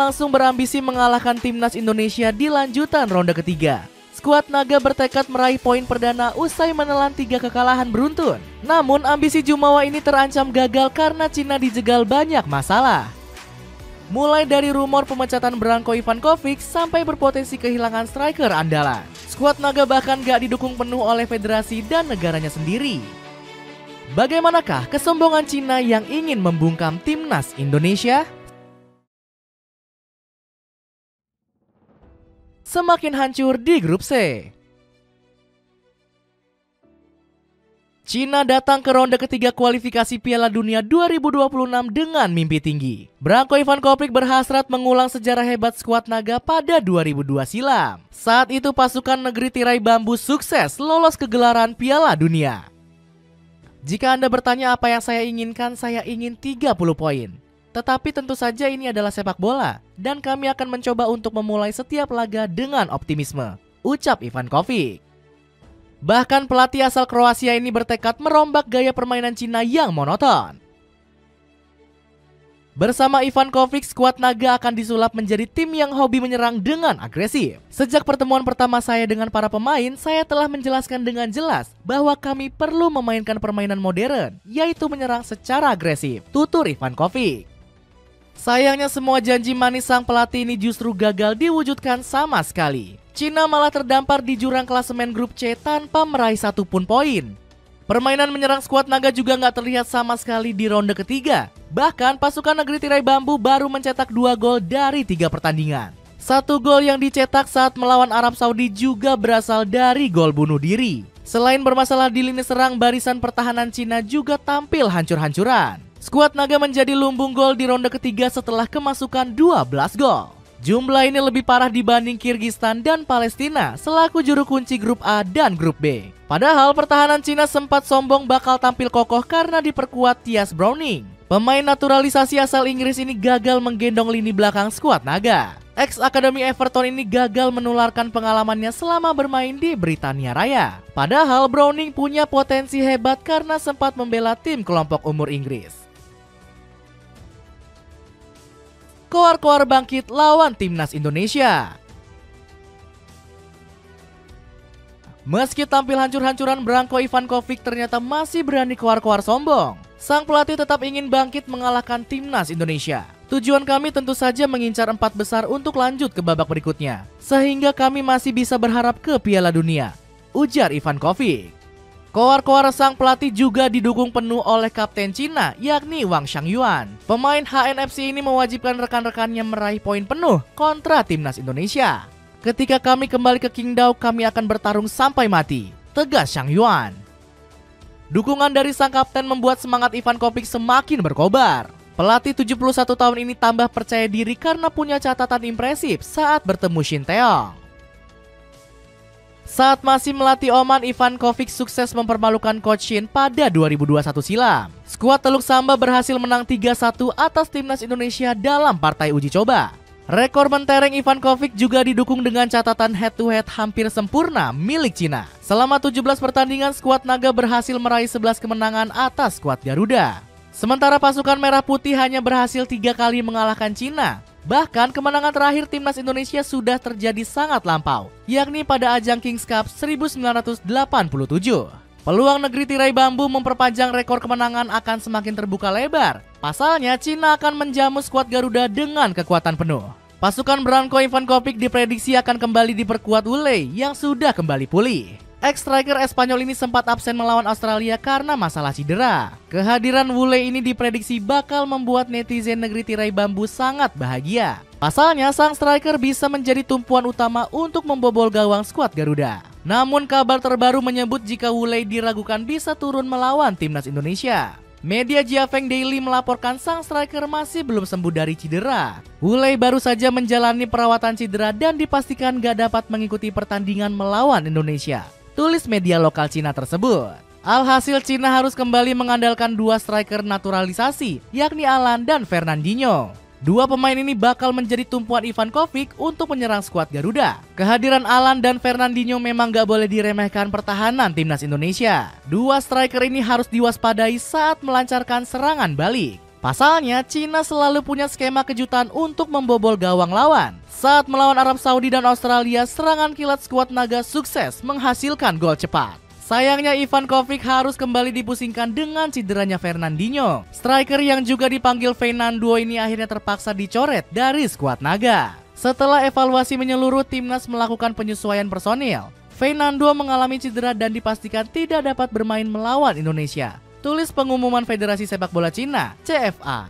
langsung berambisi mengalahkan timnas Indonesia di lanjutan ronde ketiga. Skuad Naga bertekad meraih poin perdana usai menelan 3 kekalahan beruntun. Namun ambisi Jumawa ini terancam gagal karena Cina dijegal banyak masalah. Mulai dari rumor pemecatan Branko Ivankovic sampai berpotensi kehilangan striker andalan. Skuad Naga bahkan gak didukung penuh oleh federasi dan negaranya sendiri. Bagaimanakah kesombongan Cina yang ingin membungkam timnas Indonesia? Semakin hancur di grup C. Cina datang ke ronde ketiga kualifikasi Piala Dunia 2026 dengan mimpi tinggi. Branko Ivankovic berhasrat mengulang sejarah hebat skuad Naga pada 2002 silam. Saat itu pasukan negeri tirai bambu sukses lolos ke gelaran Piala Dunia. Jika Anda bertanya apa yang saya inginkan, saya ingin 30 poin. Tetapi tentu saja ini adalah sepak bola dan kami akan mencoba untuk memulai setiap laga dengan optimisme, ucap Ivankovic. Bahkan pelatih asal Kroasia ini bertekad merombak gaya permainan Cina yang monoton. Bersama Ivankovic, skuad Naga akan disulap menjadi tim yang hobi menyerang dengan agresif. Sejak pertemuan pertama saya dengan para pemain, saya telah menjelaskan dengan jelas bahwa kami perlu memainkan permainan modern, yaitu menyerang secara agresif, tutur Ivankovic. Sayangnya semua janji manis sang pelatih ini justru gagal diwujudkan sama sekali. Cina malah terdampar di jurang klasemen grup C tanpa meraih satupun poin. Permainan menyerang skuad Naga juga nggak terlihat sama sekali di ronde ketiga. Bahkan pasukan negeri tirai bambu baru mencetak 2 gol dari 3 pertandingan. 1 gol yang dicetak saat melawan Arab Saudi juga berasal dari gol bunuh diri. Selain bermasalah di lini serang, barisan pertahanan Cina juga tampil hancur-hancuran. Skuad Naga menjadi lumbung gol di ronde ketiga setelah kemasukan 12 gol. Jumlah ini lebih parah dibanding Kirgistan dan Palestina selaku juru kunci grup A dan grup B. Padahal pertahanan Cina sempat sombong bakal tampil kokoh karena diperkuat Thias Browning. Pemain naturalisasi asal Inggris ini gagal menggendong lini belakang skuad Naga. Ex-akademi Everton ini gagal menularkan pengalamannya selama bermain di Britania Raya. Padahal Browning punya potensi hebat karena sempat membela tim kelompok umur Inggris. Koar-koar bangkit lawan timnas Indonesia. Meski tampil hancur-hancuran, Branko Ivankovic ternyata masih berani koar-koar sombong. Sang pelatih tetap ingin bangkit mengalahkan timnas Indonesia. Tujuan kami tentu saja mengincar 4 besar untuk lanjut ke babak berikutnya, sehingga kami masih bisa berharap ke Piala Dunia, ujar Ivankovic. Koar-koar sang pelatih juga didukung penuh oleh kapten Cina, yakni Wang Shangyuan. Pemain HNFC ini mewajibkan rekan-rekannya meraih poin penuh kontra timnas Indonesia. Ketika kami kembali ke Qingdao, kami akan bertarung sampai mati, tegas Shangyuan. Dukungan dari sang kapten membuat semangat Ivankovic semakin berkobar. Pelatih 71 tahun ini tambah percaya diri karena punya catatan impresif saat bertemu Shin Taeyong. Saat masih melatih Oman, Ivankovic sukses mempermalukan Coach Shin pada 2021 silam. Skuad Teluk Samba berhasil menang 3-1 atas timnas Indonesia dalam partai uji coba. Rekor mentereng Ivankovic juga didukung dengan catatan head-to-head hampir sempurna milik Cina. Selama 17 pertandingan, skuad Naga berhasil meraih 11 kemenangan atas skuad Garuda. Sementara pasukan Merah Putih hanya berhasil 3 kali mengalahkan Cina. Bahkan kemenangan terakhir timnas Indonesia sudah terjadi sangat lampau, yakni pada ajang Kings Cup 1987. Peluang negeri tirai bambu memperpanjang rekor kemenangan akan semakin terbuka lebar. Pasalnya Cina akan menjamu skuad Garuda dengan kekuatan penuh. Pasukan Branko Ivankovic diprediksi akan kembali diperkuat Wulei yang sudah kembali pulih. Ex-striker Espanyol ini sempat absen melawan Australia karena masalah cedera. Kehadiran Wulei ini diprediksi bakal membuat netizen negeri tirai bambu sangat bahagia. Pasalnya sang striker bisa menjadi tumpuan utama untuk membobol gawang skuad Garuda. Namun kabar terbaru menyebut jika Wulei diragukan bisa turun melawan timnas Indonesia. Media Jiafeng Daily melaporkan sang striker masih belum sembuh dari cedera. Wulei baru saja menjalani perawatan cedera dan dipastikan gak dapat mengikuti pertandingan melawan Indonesia, tulis media lokal Cina tersebut. Alhasil Cina harus kembali mengandalkan 2 striker naturalisasi, yakni Alan dan Fernandinho. 2 pemain ini bakal menjadi tumpuan Ivankovic untuk menyerang skuad Garuda. Kehadiran Alan dan Fernandinho memang gak boleh diremehkan pertahanan timnas Indonesia. 2 striker ini harus diwaspadai saat melancarkan serangan balik. Pasalnya, Cina selalu punya skema kejutan untuk membobol gawang lawan. Saat melawan Arab Saudi dan Australia, serangan kilat skuad naga sukses menghasilkan gol cepat. Sayangnya Ivan Kovic harus kembali dipusingkan dengan cederanya Fernandinho. Striker yang juga dipanggil Fernando ini akhirnya terpaksa dicoret dari skuad naga. Setelah evaluasi menyeluruh, timnas melakukan penyesuaian personil. Fernando mengalami cedera dan dipastikan tidak dapat bermain melawan Indonesia. Tulis pengumuman Federasi Sepak Bola Cina, CFA.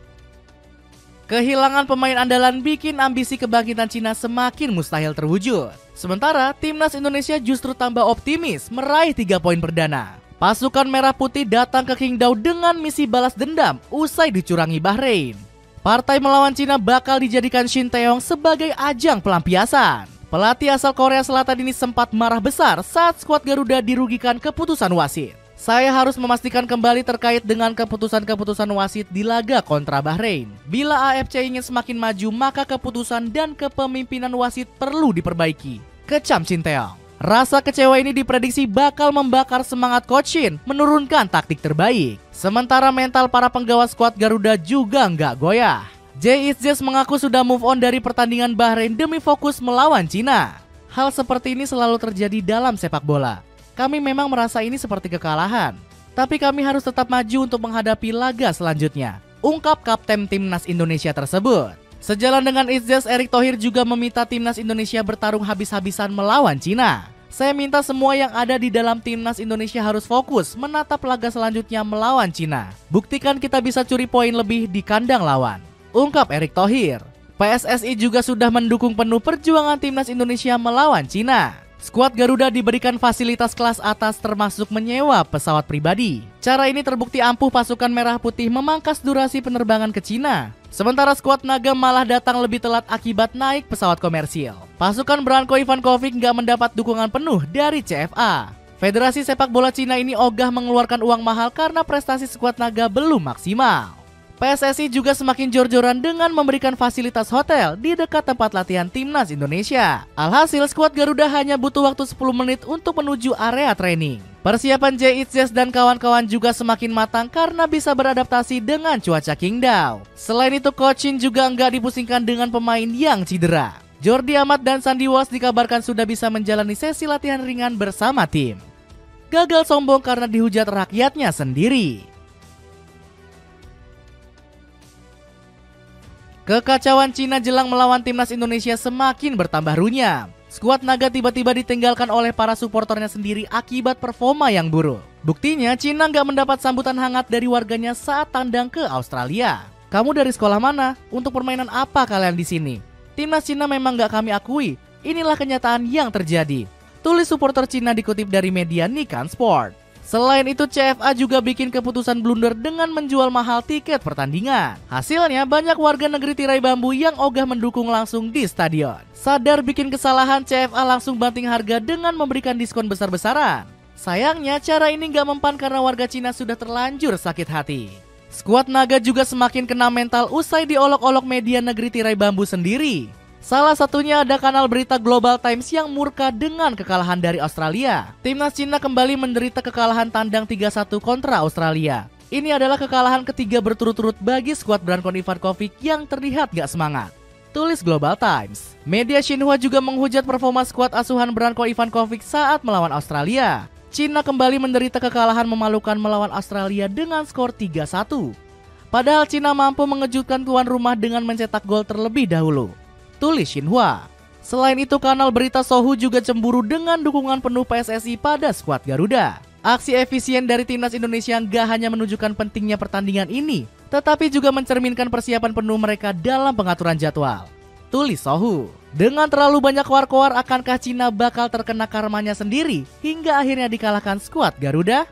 Kehilangan pemain andalan bikin ambisi kebangkitan Cina semakin mustahil terwujud. Sementara, timnas Indonesia justru tambah optimis meraih 3 poin perdana. Pasukan Merah Putih datang ke Qingdao dengan misi balas dendam usai dicurangi Bahrain. Partai melawan Cina bakal dijadikan Shin Tae-yong sebagai ajang pelampiasan. Pelatih asal Korea Selatan ini sempat marah besar saat skuad Garuda dirugikan keputusan wasit. Saya harus memastikan kembali terkait dengan keputusan-keputusan wasit di laga kontra Bahrain. Bila AFC ingin semakin maju, maka keputusan dan kepemimpinan wasit perlu diperbaiki, kecam Shin Tae-yong. Rasa kecewa ini diprediksi bakal membakar semangat Coach Shin menurunkan taktik terbaik. Sementara mental para penggawa skuad Garuda juga nggak goyah. Jay Itzes mengaku sudah move on dari pertandingan Bahrain demi fokus melawan Cina. Hal seperti ini selalu terjadi dalam sepak bola. Kami memang merasa ini seperti kekalahan, tapi kami harus tetap maju untuk menghadapi laga selanjutnya, ungkap Kapten Timnas Indonesia tersebut. Sejalan dengan Itzes, Erick Thohir juga meminta Timnas Indonesia bertarung habis-habisan melawan Cina. Saya minta semua yang ada di dalam Timnas Indonesia harus fokus menatap laga selanjutnya melawan Cina. Buktikan kita bisa curi poin lebih di kandang lawan, ungkap Erick Thohir. PSSI juga sudah mendukung penuh perjuangan Timnas Indonesia melawan Cina. Skuad Garuda diberikan fasilitas kelas atas termasuk menyewa pesawat pribadi. Cara ini terbukti ampuh pasukan Merah Putih memangkas durasi penerbangan ke Cina. Sementara skuad naga malah datang lebih telat akibat naik pesawat komersil. Pasukan Branko Ivan Kovic nggak mendapat dukungan penuh dari CFA. Federasi Sepak Bola Cina ini ogah mengeluarkan uang mahal karena prestasi skuad naga belum maksimal. PSSI juga semakin jor-joran dengan memberikan fasilitas hotel di dekat tempat latihan Timnas Indonesia. Alhasil, skuad Garuda hanya butuh waktu 10 menit untuk menuju area training. Persiapan Jay Itzes dan kawan-kawan juga semakin matang karena bisa beradaptasi dengan cuaca Qingdao. Selain itu, Coach Shin juga nggak dipusingkan dengan pemain yang cedera. Jordi Amat dan Sandy Walsh dikabarkan sudah bisa menjalani sesi latihan ringan bersama tim. Gagal sombong karena dihujat rakyatnya sendiri. Kekacauan Cina jelang melawan Timnas Indonesia semakin bertambah runyam. Skuad naga tiba-tiba ditinggalkan oleh para suporternya sendiri akibat performa yang buruk. Buktinya, Cina nggak mendapat sambutan hangat dari warganya saat tandang ke Australia. Kamu dari sekolah mana? Untuk permainan apa kalian di sini? Timnas Cina memang nggak kami akui. Inilah kenyataan yang terjadi, tulis suporter Cina dikutip dari media Nikan Sport. Selain itu, CFA juga bikin keputusan blunder dengan menjual mahal tiket pertandingan. Hasilnya, banyak warga negeri tirai bambu yang ogah mendukung langsung di stadion. Sadar bikin kesalahan, CFA langsung banting harga dengan memberikan diskon besar-besaran. Sayangnya, cara ini nggak mempan karena warga Cina sudah terlanjur sakit hati. Skuad naga juga semakin kena mental usai diolok-olok media negeri tirai bambu sendiri. Salah satunya ada kanal berita Global Times yang murka dengan kekalahan dari Australia. Timnas Cina kembali menderita kekalahan tandang 3-1 kontra Australia. Ini adalah kekalahan ketiga berturut-turut bagi skuad Branko Ivan Kovic yang terlihat gak semangat, tulis Global Times. Media Xinhua juga menghujat performa skuad asuhan Branko Ivan Kovic saat melawan Australia. Cina kembali menderita kekalahan memalukan melawan Australia dengan skor 3-1. Padahal Cina mampu mengejutkan tuan rumah dengan mencetak gol terlebih dahulu, tulis Xinhua. Selain itu, kanal berita Sohu juga cemburu dengan dukungan penuh PSSI pada skuad Garuda. Aksi efisien dari Timnas Indonesia gak hanya menunjukkan pentingnya pertandingan ini, tetapi juga mencerminkan persiapan penuh mereka dalam pengaturan jadwal, tulis Sohu. Dengan terlalu banyak war-war, akankah Cina bakal terkena karmanya sendiri hingga akhirnya dikalahkan skuad Garuda?